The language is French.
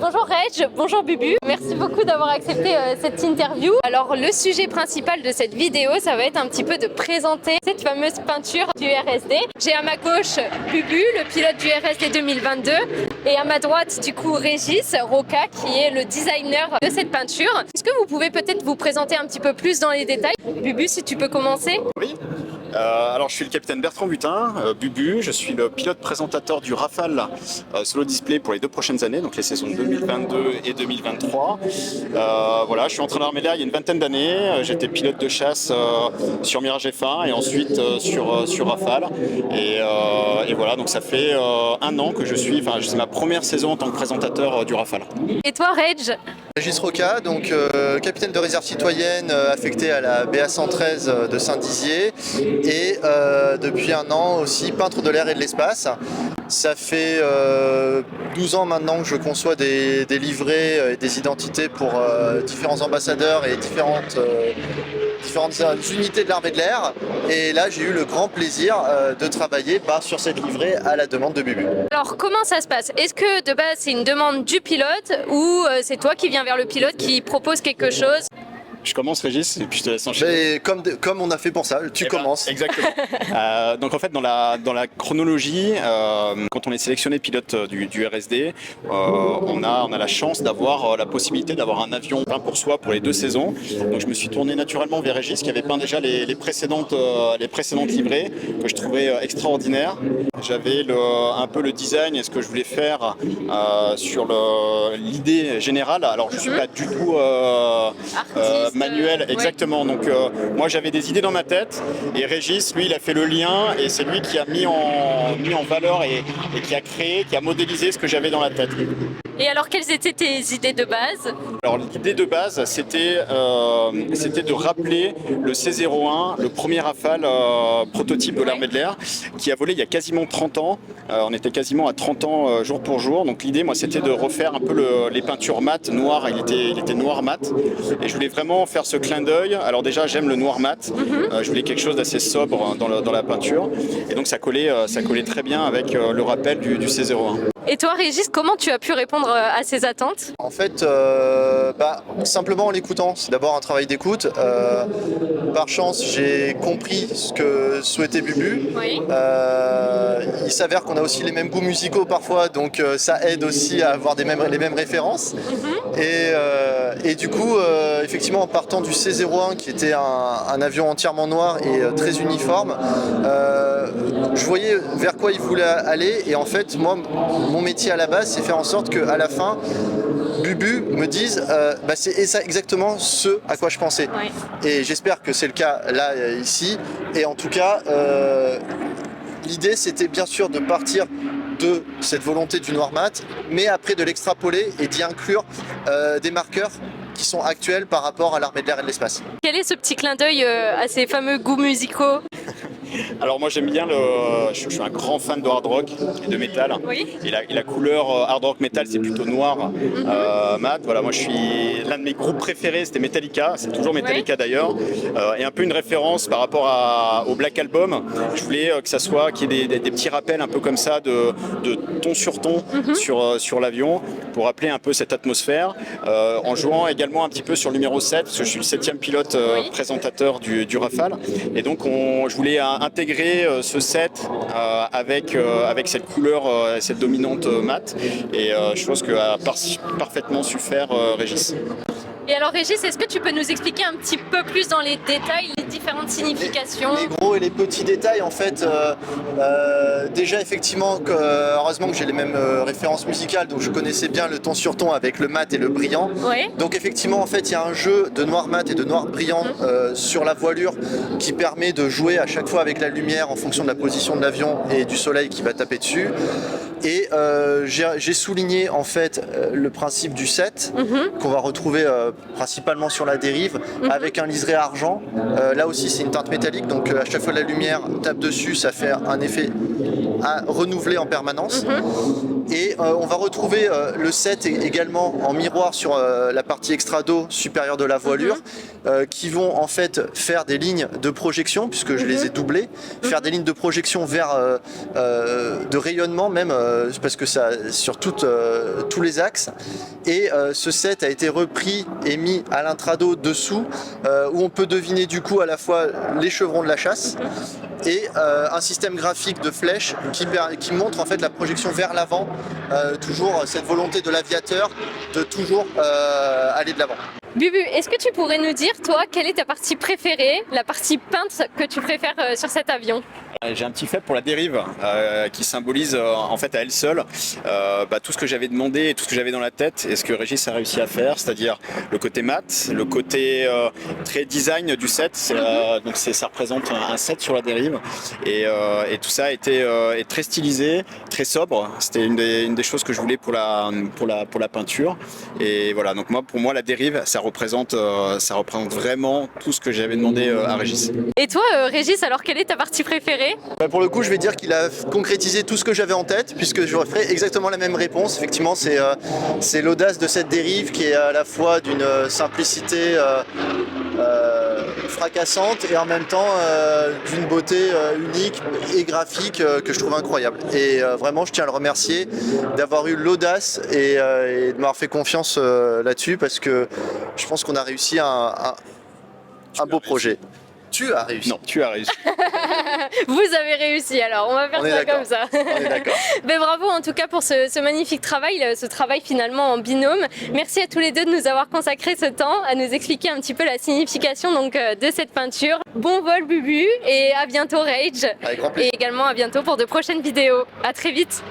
Bonjour Reg, bonjour Bubu. Merci beaucoup d'avoir accepté cette interview. Alors le sujet principal de cette vidéo, ça va être un petit peu de présenter cette fameuse peinture du RSD. J'ai à ma gauche Bubu, le pilote du RSD 2022, et à ma droite du coup Régis Roca, qui est le designer de cette peinture. Est-ce que vous pouvez peut-être vous présenter un petit peu plus dans les détails? Bubu, si tu peux commencer. Oui. Alors je suis le capitaine Bertrand Butin, Bubu, je suis le pilote présentateur du Rafale Solo Display pour les 2 prochaines années, donc les saisons 2022 et 2023. Voilà, je suis entraîneur armée d'air il y a une vingtaine d'années, j'étais pilote de chasse sur Mirage F1 et ensuite sur Rafale. Et voilà, donc ça fait 1 an que c'est ma première saison en tant que présentateur du Rafale. Et toi Reg? Régis Roca, donc capitaine de réserve citoyenne affecté à la BA 113 de Saint-Dizier et depuis 1 an aussi peintre de l'air et de l'espace. Ça fait 12 ans maintenant que je conçois des livrets et des identités pour différents ambassadeurs et différentes unités de l'armée de l'air. Et là, j'ai eu le grand plaisir de travailler sur cette livrée à la demande de Bubu. Alors, comment ça se passe? Est-ce que de base, c'est une demande du pilote ou c'est toi qui viens vers le pilote qui propose quelque chose? Je commence Régis et puis je te laisse enchaîner. Mais comme on a fait pour ça, tu commences. Exactement. Donc en fait dans la chronologie, quand on est sélectionné pilote du RSD, on a la chance d'avoir la possibilité d'avoir un avion peint pour soi pour les 2 saisons. Donc je me suis tourné naturellement vers Régis qui avait peint déjà les précédentes livrées que je trouvais extraordinaires. J'avais un peu le design et ce que je voulais faire sur l'idée générale. Alors je suis pas du tout manuel, exactement. Donc moi j'avais des idées dans ma tête et Régis, lui, il a fait le lien et c'est lui qui a mis en valeur et qui a créé, qui a modélisé ce que j'avais dans la tête. Et alors, quelles étaient tes idées de base? Alors l'idée de base, c'était de rappeler le C-01, le premier Rafale prototype de l'armée de l'air, qui a volé il y a quasiment 30 ans. On était quasiment à 30 ans jour pour jour. Donc l'idée, moi, c'était de refaire un peu les peintures mat, noires. Il était noir mat. Et je voulais vraiment faire ce clin d'œil. Alors déjà, j'aime le noir mat. Je voulais quelque chose d'assez sobre dans la peinture. Et donc ça collait très bien avec le rappel du C-01. Et toi, Régis, comment tu as pu répondre à ces attentes? En fait, simplement en l'écoutant. C'est d'abord un travail d'écoute. Par chance, j'ai compris ce que souhaitait Bubu. Oui. Il s'avère qu'on a aussi les mêmes goûts musicaux parfois, donc ça aide aussi à avoir les mêmes références. Et du coup, effectivement, en partant du C-01, qui était un avion entièrement noir et très uniforme, je voyais vers quoi il voulait aller. Et en fait, moi, mon métier à la base, c'est faire en sorte qu'à la fin, Bubu me dise c'est exactement ce à quoi je pensais. Oui. Et j'espère que c'est le cas là, ici. Et en tout cas, l'idée, c'était bien sûr de partir de cette volonté du noir mat, mais après de l'extrapoler et d'y inclure des marqueurs qui sont actuels par rapport à l'armée de l'air et de l'espace. Quel est ce petit clin d'œil à ces fameux goûts musicaux? Alors moi j'aime bien je suis un grand fan de hard rock et de métal. Oui. Et la couleur hard rock métal c'est plutôt noir mat. Voilà, moi l'un de mes groupes préférés c'était Metallica, c'est toujours Metallica d'ailleurs. Et un peu une référence par rapport au Black Album. Je voulais que ça soit qu'il y ait des petits rappels un peu comme ça de ton sur ton sur l'avion pour rappeler un peu cette atmosphère en jouant également un petit peu sur le numéro 7 parce que je suis le 7e pilote présentateur du Rafale. Et donc je voulais intégrer ce set avec cette couleur, cette dominante mat. Et je pense que a parfaitement su faire Régis. Et alors Régis, est-ce que tu peux nous expliquer un petit peu plus dans les détails les différentes significations? Les gros et les petits détails en fait, déjà effectivement, heureusement que j'ai les mêmes références musicales, donc je connaissais bien le ton sur ton avec le mat et le brillant. Oui. Donc effectivement en fait il y a un jeu de noir mat et de noir brillant sur la voilure qui permet de jouer à chaque fois avec la lumière en fonction de la position de l'avion et du soleil qui va taper dessus. Et j'ai souligné en fait le principe du 7 qu'on va retrouver principalement sur la dérive avec un liseré argent. Là aussi c'est une teinte métallique, donc à chaque fois la lumière tape dessus, ça fait un effet à renouveler en permanence. Et on va retrouver le set également en miroir sur la partie extra dos supérieure de la voilure, qui vont en fait faire des lignes de projection, puisque je les ai doublées, faire des lignes de projection vers de rayonnement même, parce que ça sur tous les axes. Et ce set a été repris et mis à l'intrado dessous, où on peut deviner du coup à la fois les chevrons de la chasse et un système graphique de flèches qui montre en fait la projection vers l'avant, toujours cette volonté de l'aviateur de toujours aller de l'avant. Bubu, est-ce que tu pourrais nous dire, toi, quelle est ta partie préférée, la partie peinte que tu préfères sur cet avion? J'ai un petit fait pour la dérive qui symbolise en fait à elle seule tout ce que j'avais demandé et tout ce que j'avais dans la tête et ce que Régis a réussi à faire, c'est-à-dire le côté mat, le côté très design du set. Donc ça représente un set sur la dérive et tout ça est très stylisé, très sobre. C'était une des choses que je voulais pour la peinture. Et voilà, donc pour moi la dérive ça représente vraiment tout ce que j'avais demandé à Régis. Et toi, Régis, alors quelle est ta partie préférée? Pour le coup, je vais dire qu'il a concrétisé tout ce que j'avais en tête, puisque je ferai exactement la même réponse. Effectivement, c'est l'audace de cette dérive qui est à la fois d'une simplicité fracassante et en même temps d'une beauté unique et graphique que je trouve incroyable. Et vraiment, je tiens à le remercier d'avoir eu l'audace et de m'avoir fait confiance là-dessus, parce que je pense qu'on a réussi un beau projet. Tu as réussi. Non, tu as réussi. Vous avez réussi, alors on va faire ça comme ça. On est d'accord. Mais bravo en tout cas pour ce magnifique travail, ce travail finalement en binôme. Merci à tous les deux de nous avoir consacré ce temps, à nous expliquer un petit peu la signification donc, de cette peinture. Bon vol Bubu et à bientôt Rage. Avec grand plaisir. Et également à bientôt pour de prochaines vidéos. À très vite.